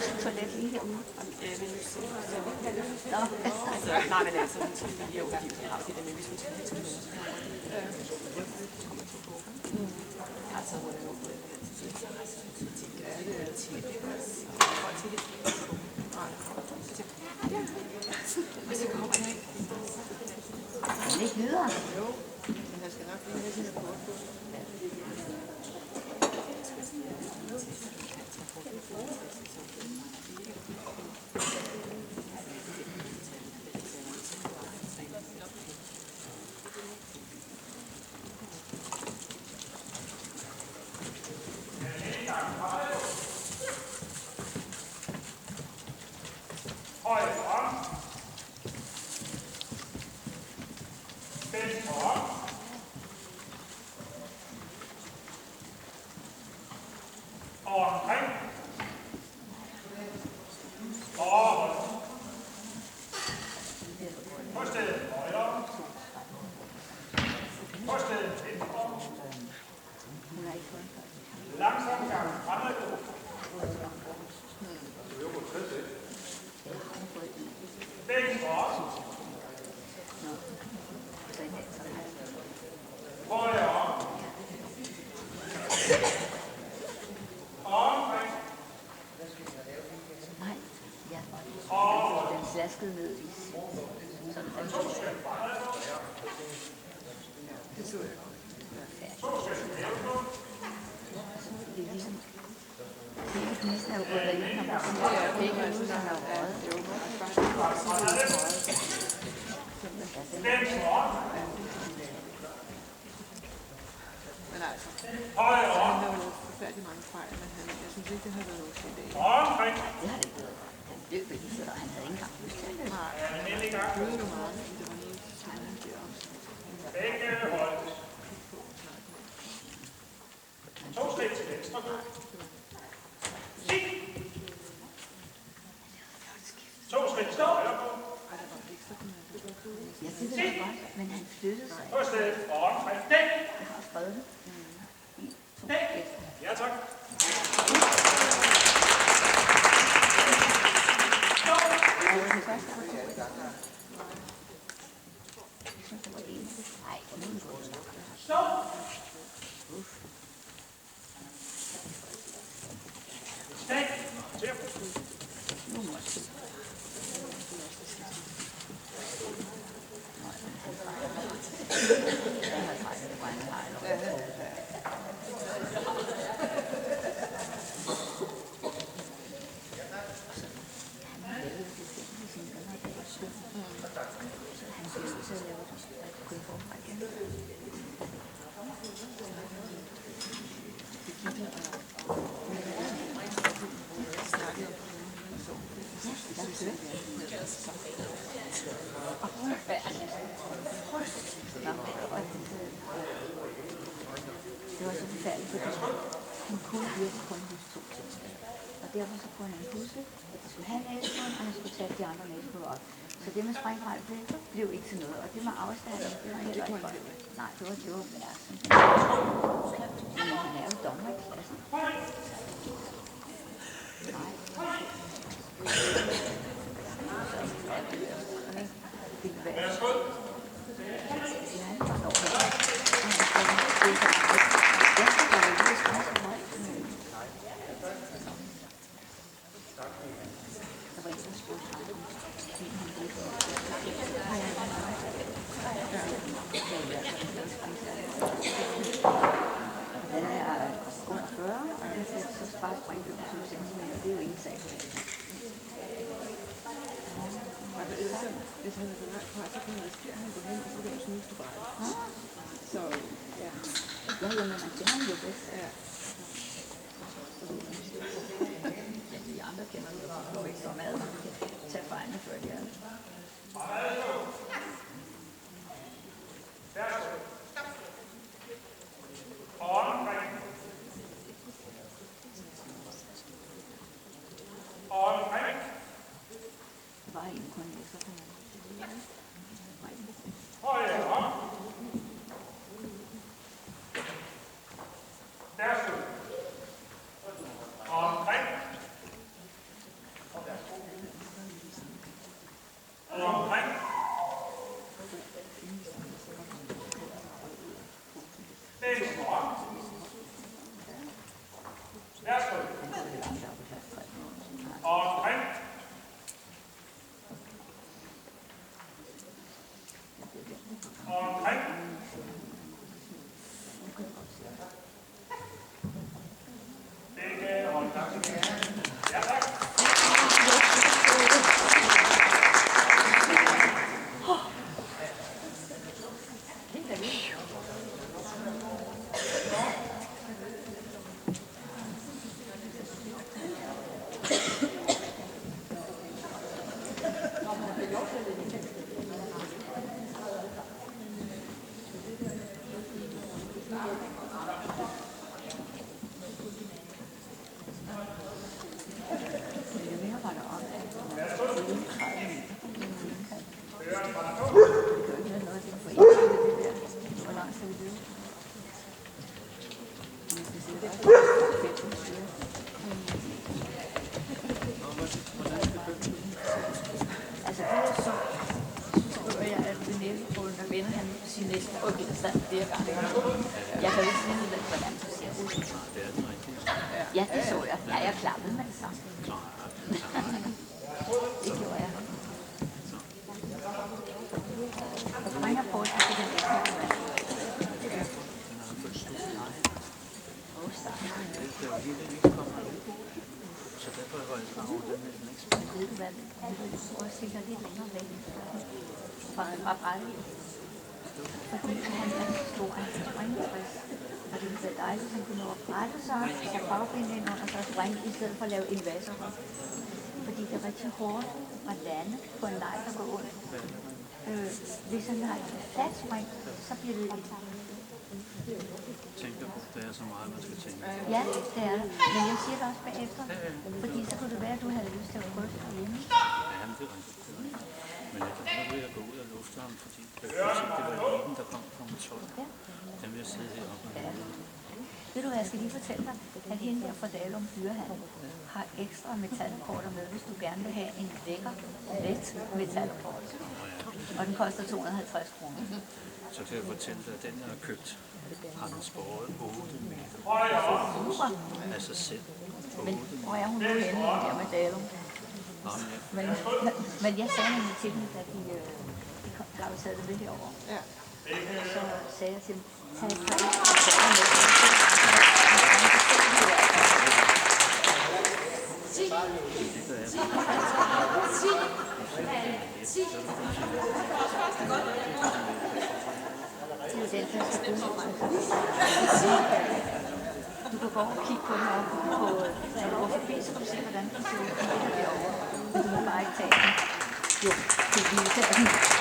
også et toilet lige herude? Nå. Nej, men altså, hun skal lige over de har det der med, hvis hun skal have til noget, så kommer man til at gå. Altså, hun er jo på den her tid, så har jeg sådan en ting, at det er til det. Og til det. Og så kommer jeg ikke. Er det ikke videre? Jo, men jeg skal nok lige have sin rapport på. Slaskede ned i sådan en det så jeg det er ligesom hele knisten er jo gået derinde, når man sådan begge ude, som er røget. Men altså, han har jo lavet forfærdeligt mange fejl, men jeg synes ikke, det har været okay i dag. Det har det ikke været. Han blev beviset, og han havde ikke engang lyst til det. Nej, han blev jo meget, fordi det var noget tegning der også. Begge hold. 2 skridt til venstre. Sig! 2 skridt til højre. Ja, det ved jeg godt, men han flyttede sig. På stedet og omkring. Dæk! Jeg har skrevet det. Dæk! Ja, tak. Stop! Stik! Det var så forfærdeligt, fordi hun kunne virkelig kun huske 2 ting. Og derfor så kunne han huske, at de skulle have næsebånd, og han skulle tage de andre næsebånd op. Så det med springbræt, det blev ikke til noget. Og det med afstanden, det var heller ikke godt. Nej, det var værre. Men han er jo dommer i klassen. Nej. Det kan være. Hvis han er for langt fra, så kan man risikere, at han går hen, og så kan han snuse på brættet. Så, ja. Ja, jamen, man kender ham jo bedst. Ja. De andre kender jo ikke så meget. Man kan tage fejlene før de er det. Der var en kun ekstra på mig. næsten fået genstand flere gange. Jeg kan jo ikke finde ud af, hvordan du ser ud. Ja, det så jeg. Ja, jeg klappede med det samme. Det gjorde jeg. Og springer på, så det den ikke kan være. Så derfor var jeg klar over, at den næsten ikke spiller. Ved du hvad, vi prøver at sikre lidt længere væk fra brættet. Fordi han er så stor, han kan springe 60. Og det ville være dejligt, hvis han kunne nå at brætte sig og tage bagbenene ind under sig og springe, i stedet for at lave en vasser. Fordi det er rigtig hårdt at lande på en leg, der går ondt. Hvis han har et fladt spring, så bliver det et Tænker, det er så meget, man skal tænke. ja, det er det. Men jeg siger det også bagefter. Fordi så kunne det være, at du havde lyst til at prøve det hjemme. Ja, men det er rigtigt. Men jeg kan godt ved at gå ud og lufte ham, fordi det var eliten, der kom fra 12. Den vil jeg sidde heroppe. Ja. Ved du hvad, jeg skal lige fortælle dig, at hende der fra Dalum Dyrehandel har ekstra metalkorter med, hvis du gerne vil have en lækker, let metalkort. Og den koster 250 kroner. Så kan jeg fortælle dig, at den, jeg har købt, har den skåret 8 meter. Super. Af sig selv. Men hvor er hun nu henne, den der med Dalum? Men jeg sagde nemlig til dem, da de kom klar og taget det med herover. Ja. Så sagde jeg til dem, tag et par du kan gå over og kigge på den oppe på, når du går forbi, så kan du se, hvordan den ser ud. Den ligger derovre. Men du må bare ikke tage den. Jo, det er lige tage den.